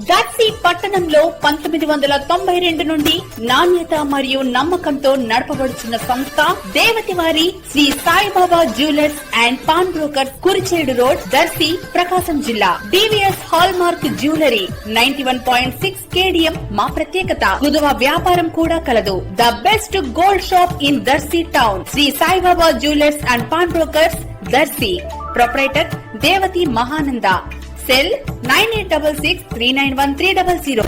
దర్శి పట్టణంలో 1992 నుండి నాణ్యత మరియు నమ్మకంతో నడపబడుచున్న సంస్థ దేవతివారి Shri Saibaba jewellers and pawn brokers, Kurichedu road, Darsi, Prakasam జిల్లా. DVS hallmark jewellery 91.6 KDM మా ప్రత్యేకత. కుదువ వ్యాపారం కూడా కలదు. The best gold shop in Darsi town. Shri Saibaba jewellers and pawn brokers, Darsi. Proprietor Devathi Mahananda. Cell 9866391300.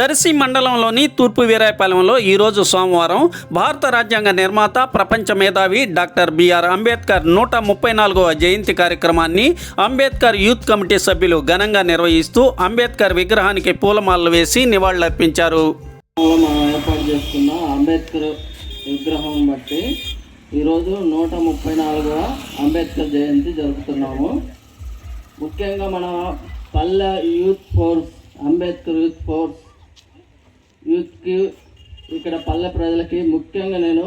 Darsi మండలంలోని తూర్పు వీరాయపాలెంలో ఈరోజు సోమవారం భారత రాజ్యాంగ నిర్మాత, ప్రపంచ మేధావి డాక్టర్ బిఆర్ అంబేద్కర్ 134వ జయంతి కార్యక్రమాన్ని అంబేద్కర్ యూత్ కమిటీ సభ్యులు ఘనంగా నిర్వహిస్తూ అంబేద్కర్ విగ్రహానికి పూలమాలలు వేసి నివాళులర్పించారు. మనం ఏర్పాటు చేసుకున్న అంబేద్కర్ విగ్రహం బట్టి ఈరోజు 134వ అంబేద్కర్ జయంతి జరుపుతున్నాము. ముఖ్యంగా మన పల్లె youth force, Ambedkar youth force యూత్కి, ఇక్కడ పల్లె ప్రజలకి ముఖ్యంగా నేను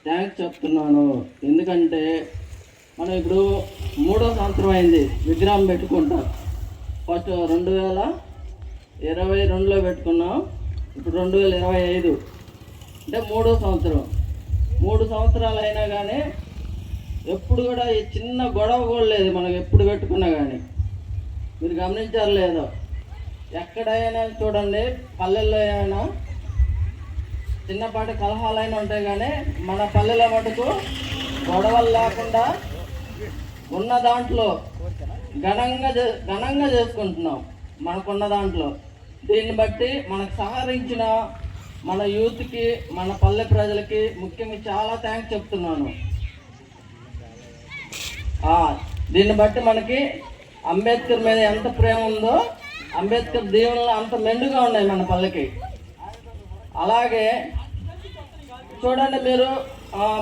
థ్యాంక్స్ చెప్తున్నాను. ఎందుకంటే మనం ఇప్పుడు 3వ సంవత్సరం అయింది విగ్రహం పెట్టుకుంటాం. ఫస్ట్ 2022లో పెట్టుకున్నాం, ఇప్పుడు 2025 అంటే 3వ సంవత్సరం. 3 సంవత్సరాలు అయినా కానీ ఎప్పుడు కూడా ఈ చిన్న గొడవ కూడా లేదు మనకు, ఎప్పుడు పెట్టుకున్నా కానీ. మీరు గమనించారు లేదో, ఎక్కడైనా చూడండి, పల్లెల్లో అయినా చిన్నపాటి కలహాలైనా ఉంటాయి, కానీ మన పల్లెల మటుకు గొడవలు లేకుండా ఉన్న దాంట్లో ఘనంగా చేసుకుంటున్నాం మనకున్న దాంట్లో. దీన్ని బట్టి మనకు సహకరించిన మన యూత్కి, మన పల్లె ప్రజలకి ముఖ్యంగా చాలా థ్యాంక్స్ చెప్తున్నాను. దీన్ని బట్టి మనకి అంబేద్కర్ మీద ఎంత ప్రేమ ఉందో, అంబేద్కర్ దీవెనలు అంత మెండుగా ఉన్నాయి మన పల్లెకి. అలాగే చూడండి,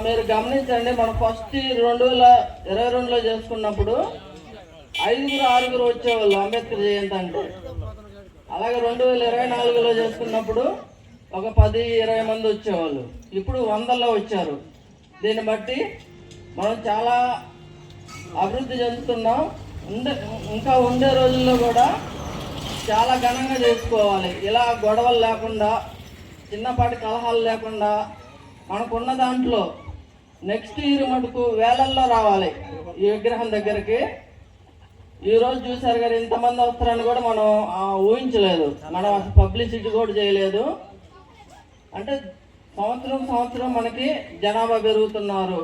మీరు గమనించండి, మనం ఫస్ట్ 2022లో చేసుకున్నప్పుడు 5-6 వచ్చేవాళ్ళు అంబేద్కర్ జయంతి అంటే. అలాగే 2024లో చేసుకున్నప్పుడు ఒక 10-20 మంది వచ్చేవాళ్ళు, ఇప్పుడు 100లో వచ్చారు. దీన్ని బట్టి మనం చాలా అభివృద్ధి చెందుతున్నాం. ఇంకా ఉండే రోజుల్లో కూడా చాలా ఘనంగా చేసుకోవాలి. ఇలా గొడవలు లేకుండా, చిన్నపాటి కలహాలు లేకుండా మనకున్న దాంట్లో నెక్స్ట్ ఇయర్ మటుకు వేలల్లో రావాలి ఈ విగ్రహం దగ్గరికి. ఈరోజు చూసారు కదా, ఇంతమంది వస్తారని కూడా మనం ఊహించలేదు. మనం అసలు పబ్లిసిటీ కూడా చేయలేదు. అంటే సంవత్సరం మనకి జనాభా పెరుగుతున్నారు.